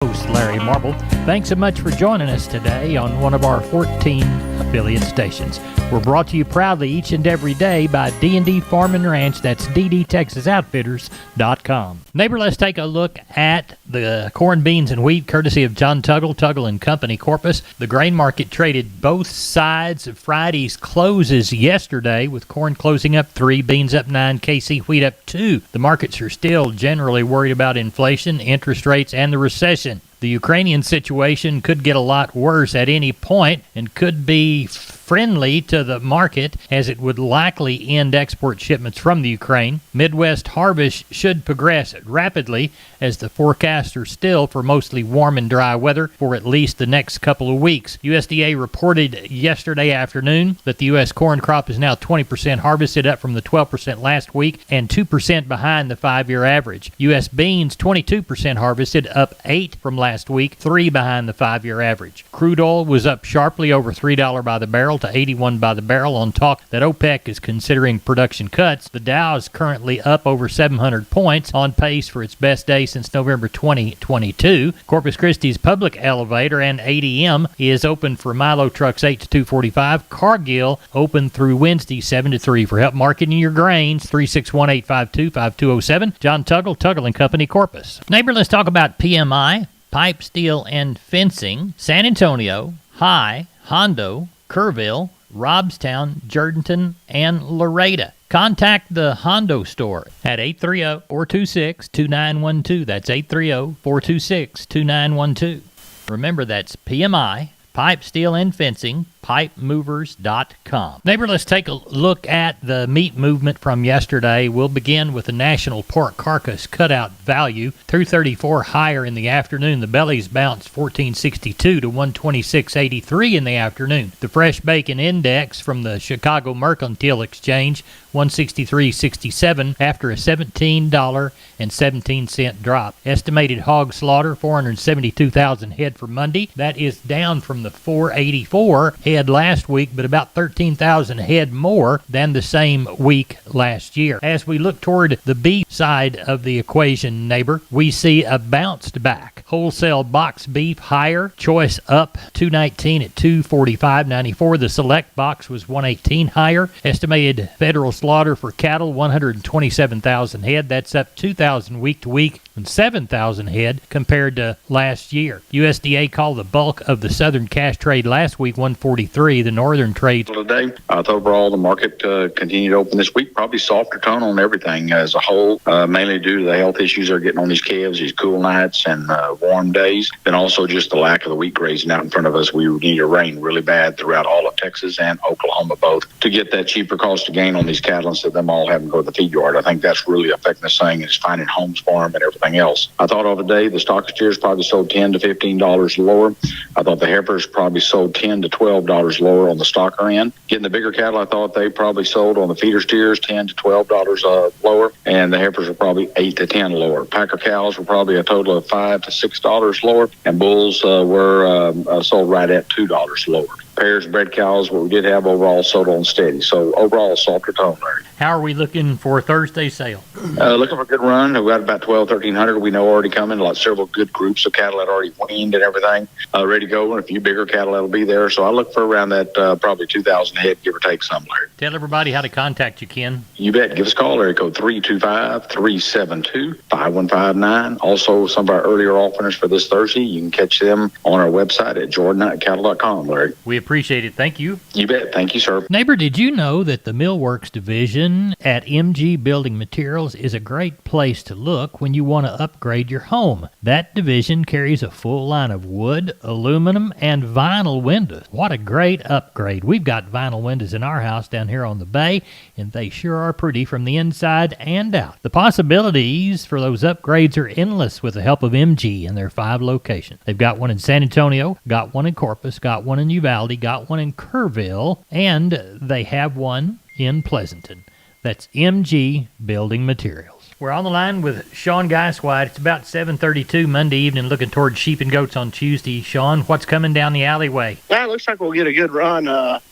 Host Larry Marble. Thanks so much for joining us today on one of our 14 affiliate stations. We're brought to you proudly each and every day by D&D Farm and Ranch. That's ddtexasoutfitters.com. Neighbor, let's take a look at the corn, beans, and wheat courtesy of John Tuggle and Company, Corpus. The grain market traded both sides of Friday's closes yesterday, with corn closing up 3, beans up 9, KC wheat up 2. The markets are still generally worried about inflation, interest rates, and the recession. The Ukrainian situation could get a lot worse at any point and could be friendly to the market, as it would likely end export shipments from the Ukraine. Midwest harvest should progress rapidly, as the forecasts are still for mostly warm and dry weather for at least the next couple of weeks. USDA reported yesterday afternoon that the U.S. corn crop is now 20% harvested, up from the 12% last week and 2% behind the 5-year average. U.S. beans 22% harvested, up 8 from last week, 3 behind the 5-year average. Crude oil was up sharply over $3 by the barrel to 81 by the barrel on talk that OPEC is considering production cuts. The Dow is currently up over 700 points, on pace for its best day since November 2022. Corpus Christi's public elevator and ADM is open for Milo trucks 8 to 2:45. Cargill open through Wednesday 7 to 3. For help marketing your grains, 361-852-5207. John Tuggle and Company, Corpus. Neighbor, let's talk about PMI, pipe, steel, and fencing. San Antonio, High, Hondo, Kerrville, Robstown, Jourdanton, and Laredo. Contact the Hondo store at 830-426-2912. That's 830-426-2912. Remember, that's PMI, pipe, steel, and fencing, pipemovers.com. Neighbor, let's take a look at the meat movement from yesterday. We'll begin with the national pork carcass cutout value, 234 higher in the afternoon. The bellies bounced 1462 to 126.83 in the afternoon. The fresh bacon index from the Chicago Mercantile Exchange, 163.67 after a $17.17 drop. Estimated hog slaughter, 472,000 head for Monday. That is down from the 484 head last week, but about 13,000 head more than the same week last year. As we look toward the beef side of the equation, neighbor, we see a bounced back. Wholesale box beef higher, choice up 219 at 245.94. The select box was 118 higher. Estimated federal slaughter for cattle, 127,000 head. That's up 2,000 week to week and 7,000 head compared to last year. USDA called the bulk of the southern cash trade last week 143. The northern trade today. I thought overall the market continued to open this week. Probably softer tone on everything as a whole, mainly due to the health issues they're getting on these calves, these cool nights and warm days, and also just the lack of the wheat grazing out in front of us. We need a rain really bad throughout all of Texas and Oklahoma both to get that cheaper cost of gain on these cattle instead of them all having to go to the feed yard. I think that's really affecting this thing, is finding homes for them and everything else. I thought over the day the stock steers probably sold $10 to $15 lower. I thought the heifers probably sold $10 to $12 lower on the stocker end. Getting the bigger cattle, I thought they probably sold on the feeder steers $10 to $12 lower, and the heifers were probably $8 to $10 lower. Packer cows were probably a total of $5 to $6 lower, and bulls were sold right at $2 lower. Pairs and bred cows, what we did have overall, sold on steady. So overall, softer tone, Larry. How are we looking for Thursday's sale? Looking for a good run. We've got about 1,300 we know already coming. Like several good groups of cattle that already weaned and everything ready to go, and a few bigger cattle that'll be there. So I look for around that probably 2,000 head, give or take some, Larry. Tell everybody how to contact you, Ken. You bet. Give us a call, area code 325-372-5159. Also, some of our earlier offers for this Thursday, you can catch them on our website at jordan.cattle.com, Larry. We appreciate it. Thank you. You bet. Thank you, sir. Neighbor, did you know that the Millworks division at MG Building Materials is a great place to look when you want to upgrade your home? That division carries a full line of wood, aluminum, and vinyl windows. What a great upgrade. We've got vinyl windows in our house down here on the bay, and they sure are pretty from the inside and out. The possibilities for those upgrades are endless with the help of MG and their 5 locations. They've got one in San Antonio, got one in Corpus, got one in Uvalde, got one in Kerrville, and they have one in Pleasanton. That's MG Building Materials. We're on the line with Sean Geiswhite. It's about 7:32 Monday evening, looking toward sheep and goats on Tuesday. Sean, what's coming down the alleyway? Yeah, it looks like we'll get a good run.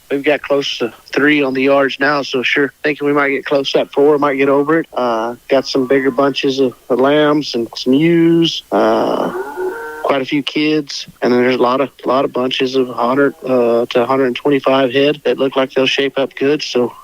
We've got close to 3 on the yards now, so sure, thinking we might get close to that 4, might get over it. Got some bigger bunches of lambs and some ewes. quite a few kids, and then there's a lot of bunches of 100 to 125 head that look like they'll shape up good. So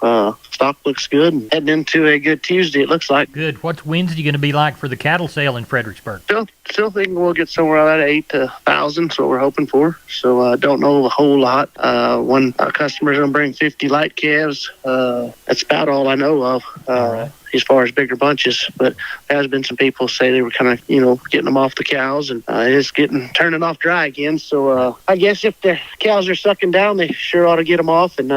stock looks good, and heading into a good Tuesday, it looks like. Good. What's Wednesday going to be like for the cattle sale in Fredericksburg? Still thinking we'll get somewhere around 8 to 1,000. That's what we're hoping for. So don't know a whole lot. One our customer's gonna bring 50 light calves. That's about all I know of. Right. As far as bigger bunches, but there has been some people say they were kind of, getting them off the cows, and it's turning off dry again. So I guess if the cows are sucking down, they sure ought to get them off and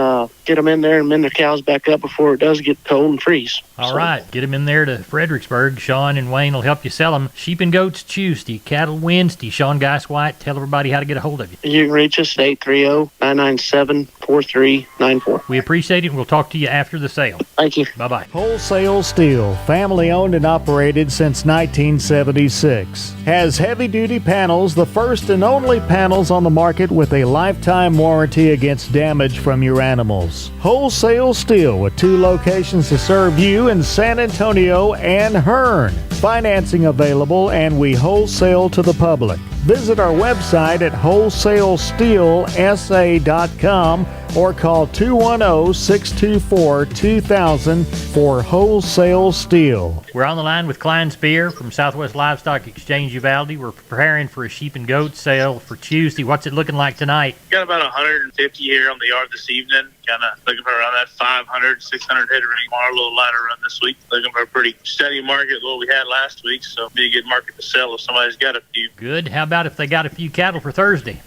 get them in there and mend their cows back up before it does get cold and freeze. All right, get them in there to Fredericksburg. Sean and Wayne will help you sell them. Sheep and goats Tuesday, cattle Wednesday. Sean Geis White, tell everybody how to get a hold of you. You can reach us at 830-997-4394. We appreciate it, and we'll talk to you after the sale. Thank you. Bye-bye. Wholesale Steel, family owned and operated since 1976. Has heavy duty panels, the first and only panels on the market with a lifetime warranty against damage from your animals. Wholesale Steel with 2 locations to serve you in San Antonio and Hearn. Financing available, and we wholesale to the public. Visit our website at wholesalesteelsa.com or call 210-624-2000 for Wholesale Steel. We're on the line with Klein Spear from Southwest Livestock Exchange Uvalde. We're preparing for a sheep and goat sale for Tuesday. What's it looking like tonight? Got about 150 here on the yard this evening. Kind of looking for around that 500, 600 head range. Tomorrow, a little lighter run this week. Looking for a pretty steady market, what we had last week. So be a good market to sell if somebody's got a few. Good. How about if they got a few cattle for Thursday?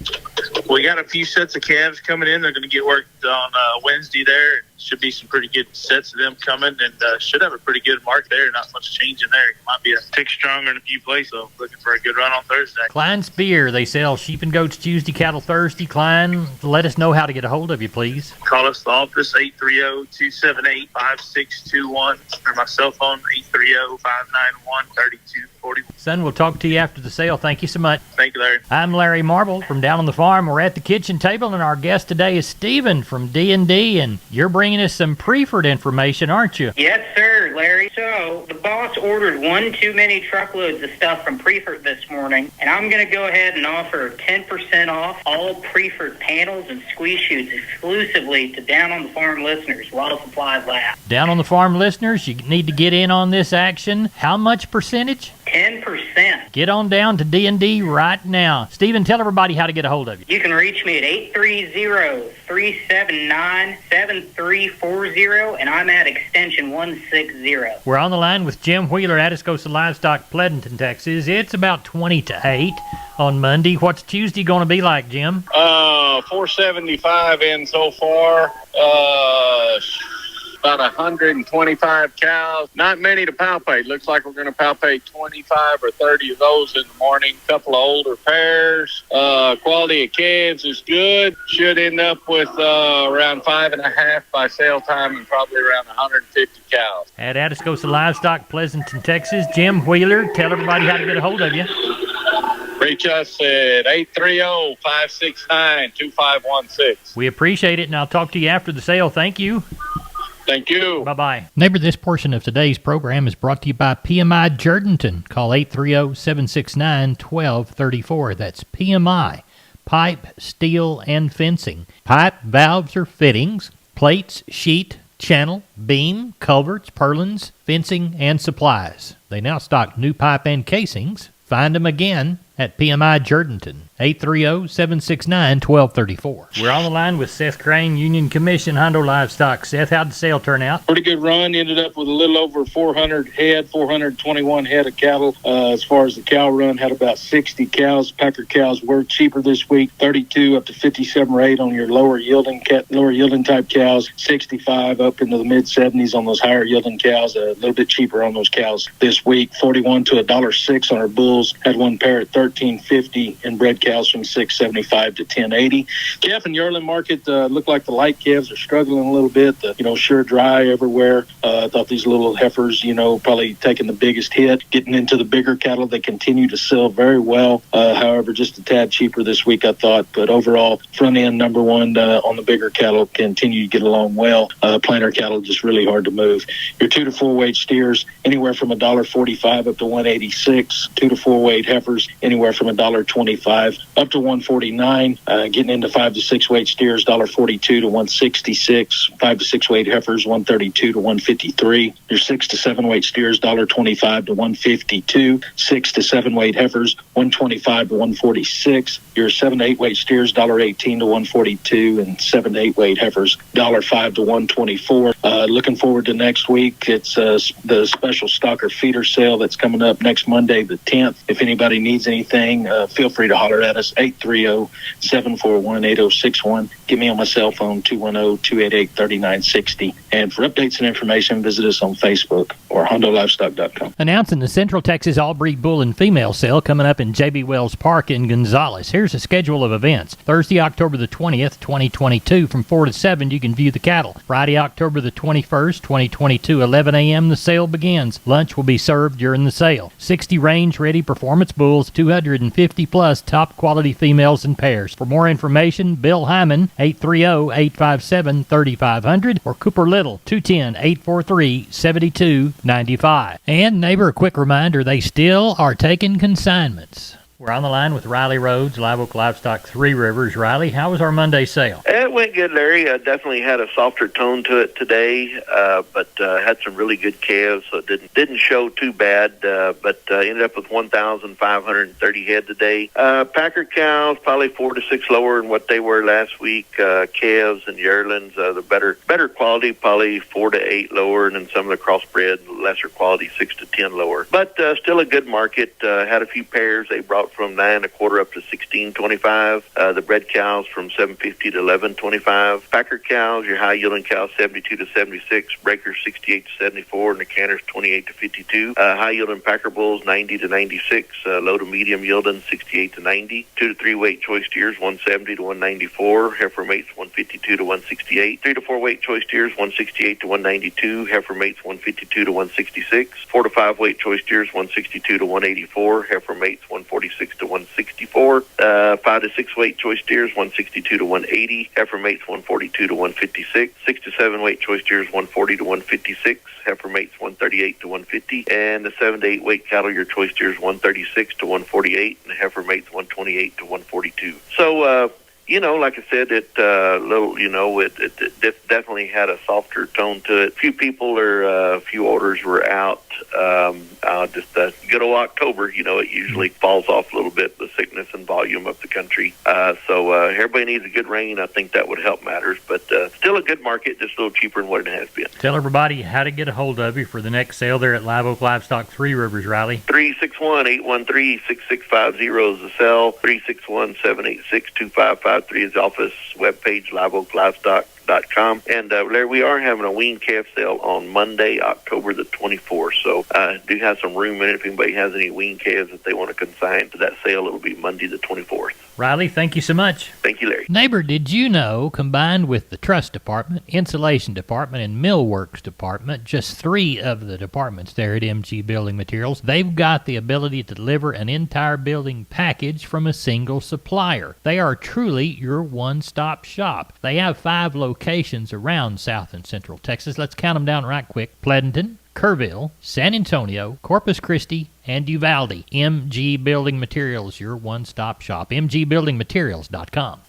We got a few sets of calves coming in. They're going to get worked on Wednesday there. Should be some pretty good sets of them coming, and should have a pretty good market there. Not much change in there. It might be a tick stronger in a few places. So looking for a good run on Thursday. Klein Spear, they sell sheep and goats Tuesday, cattle Thursday. Klein, let us know how to get a hold of you, please. Call us the office, 830-278-5621, or my cell phone, 830-591-3241. Son, we'll talk to you after the sale. Thank you so much. Thank you, Larry. I'm Larry Marble from Down on the Farm. We're at the kitchen table, and our guest today is Stephen from D&D, and you're bringing us some Preferred information, aren't you? Yes, sir, Larry. So the boss ordered one too many truckloads of stuff from Preferred this morning, and I'm going to go ahead and offer 10% off all Preferred panels and squeeze chutes exclusively to Down on the Farm listeners while supplies last. Down on the Farm listeners, you need to get in on this action. How much percentage? 10%. Get on down to D&D right now. Stephen, tell everybody how to get a hold of you. You can reach me at 830-379-7340, and I'm at extension 160. We're on the line with Jim Wheeler, Atascosa Livestock, Pleasanton, Texas. It's about 20 to 8 on Monday. What's Tuesday going to be like, Jim? 475 in so far. About 125 cows. Not many to palpate. Looks like we're going to palpate 25 or 30 of those in the morning. A couple of older pairs. Quality of calves is good. Should end up with around 5.5 by sale time, and probably around 150 cows. At Atascosa Livestock, Pleasanton, Texas. Jim Wheeler, tell everybody how to get a hold of you. Reach us at 830-569-2516. We appreciate it, and I'll talk to you after the sale. Thank you. Thank you. Bye-bye. Neighbor, this portion of today's program is brought to you by PMI Jourdanton. Call 830-769-1234. That's PMI, pipe, steel, and fencing. Pipe, valves, or fittings, plates, sheet, channel, beam, culverts, purlins, fencing, and supplies. They now stock new pipe and casings. Find them again at PMI Jourdanton, 830-769-1234. We're on the line with Seth Crane, Union Commission, Hondo Livestock. Seth, how'd the sale turn out? Pretty good run. Ended up with a little over 400 head, 421 head of cattle. As far as the cow run, had about 60 cows. Packer cows were cheaper this week, 32 up to 57 or 8 on your lower yielding type cows, 65 up into the mid 70s on those higher yielding cows. A little bit cheaper on those cows this week, 41 to $1.06 on our bulls. Had one pair at $13.50 in bred cows from 675 to 1080. Calf and yearling market look like the light calves are struggling a little bit. Sure dry everywhere. I thought these little heifers, probably taking the biggest hit. Getting into the bigger cattle, they continue to sell very well. However, just a tad cheaper this week, I thought. But overall, front end number one on the bigger cattle continue to get along well. Planter cattle just really hard to move. Your 2 to 4 weight steers anywhere from $1.45 up to $1.86. 2 to 4 weight heifers anywhere from $1.25 up to $1.49. Getting into 5 to 6 weight steers $1.42 to $1.66. 5 to 6 weight heifers $1.32 to $1.53. Your 6 to 7 weight steers $1.25 to $1.52. 6 to 7 weight heifers $1.25 to $1.46. Your 7 to 8 weight steers $1.18 to $1.42, and 7 to 8 weight heifers $1.05 to $1.24. Looking forward to next week. It's the special stocker feeder sale that's coming up next Monday, the 10th. If anybody needs anything, feel free to holler at us, 830-741-8061. Get me on my cell phone, 210-288-3960. And for updates and information, visit us on Facebook or HondoLivestock.com. Announcing the Central Texas All-Breed Bull and Female Sale coming up in J.B. Wells Park in Gonzales. Here's a schedule of events. Thursday, October the 20th, 2022, from 4 to 7, you can view the cattle. Friday, October the 21st, 2022, 11 a.m., the sale begins. Lunch will be served during the sale. 60 range-ready performance bulls, 250-plus top-quality females and pairs. For more information, Bill Hyman, 830-857-3500, or Cooper Little, 210-843-7295. And, neighbor, a quick reminder, they still are taking consignments. We're on the line with Riley Rhodes, Live Oak Livestock, Three Rivers. Riley, how was our Monday sale? It went good, Larry. Definitely had a softer tone to it today, but had some really good calves, so it didn't show too bad, but ended up with 1,530 head today. Packer cows, probably 4 to 6 lower than what they were last week. Calves and yearlings, the better quality, probably 4 to 8 lower, and some of the crossbred, lesser quality, 6 to 10 lower. But still a good market. Had a few pairs they brought from 9.25 up to 16.25. The bred cows from 7.50 to 11.25. Packer cows, your high yielding cows 72 to 76. Breakers 68 to 74, and the canters 28 to 52. High yielding Packer bulls 90 to 96. Low to medium yielding 68 to 90. 2 to 3 weight choice steers 170 to 194. Heifer mates 152 to 168. 3 to 4 weight choice steers 168 to 192. Heifer mates 152 to 166. 4 to 5 weight choice steers 162 to 184. Heifer mates 146 to 164. 5 to 6 weight choice steers 162 to 180. Heifer mates 142 to 156. 6 to 7 weight choice steers 140 to 156. Heifer mates 138 to 150. And the 7 to 8 weight cattle, your choice steers 136 to 148, and heifer mates 128 to 142. So like I said, it definitely had a softer tone to it. Few few orders were out. Just good old October, it usually falls off a little bit, the thickness and volume of the country. So everybody needs a good rain. I think that would help matters, but still a good market, just a little cheaper than what it has been. Tell everybody how to get a hold of you for the next sale there at Live Oak Livestock, Three Rivers, Riley. 361-813-6650 is the cell. 361-786-2553 is the office webpage, liveoaklivestock.com. And Larry, we are having a wean calf sale on Monday, October the 24th. So do have some room in it. If anybody has any wean calves that they want to consign to that sale, it'll be Monday the 24th. Riley, thank you so much. Thank you, Larry. Neighbor, did you know, combined with the truss department, insulation department, and millworks department, just 3 of the departments there at MG Building Materials, they've got the ability to deliver an entire building package from a single supplier. They are truly your one-stop shop. They have 5 locations around South and Central Texas. Let's count them down right quick. Pleasanton, Kerrville, San Antonio, Corpus Christi, and Uvalde. MG Building Materials, your one-stop shop. MGBuildingMaterials.com.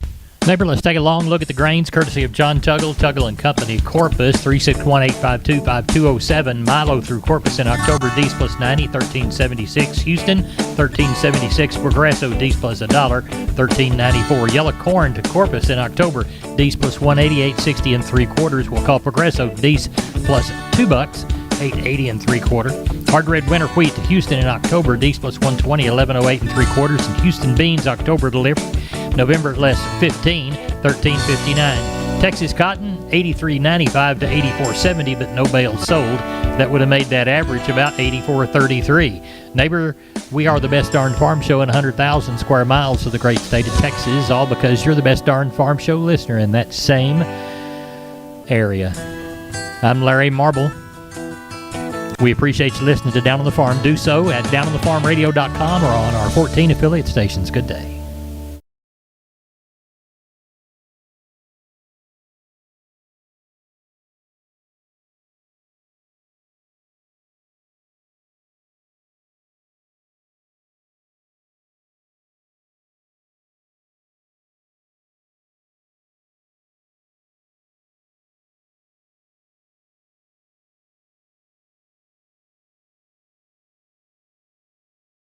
Neighbor, let's take a long look at the grains, courtesy of John Tuggle and Company, Corpus, 361-852-5207. Milo through Corpus in October, D's plus 90, 1376. Houston, 1376. Progresso, D's plus $1, 1394. Yellow corn to Corpus in October, D's plus 180, 860 3/4. We'll call Progresso D's plus $2, 880 3/4. Hard red winter wheat to Houston in October, D's plus 120, 1108 3/4. And Houston beans October delivery, November less 15, 1359. Texas cotton, 83.95 to 84.70, but no bales sold. That would have made that average about 84.33. Neighbor, we are the Best Darn Farm Show in 100,000 square miles of the great state of Texas, all because you're the Best Darn Farm Show listener in that same area. I'm Larry Marble. We appreciate you listening to Down on the Farm. Do so at downonthefarmradio.com or on our 14 affiliate stations. Good day.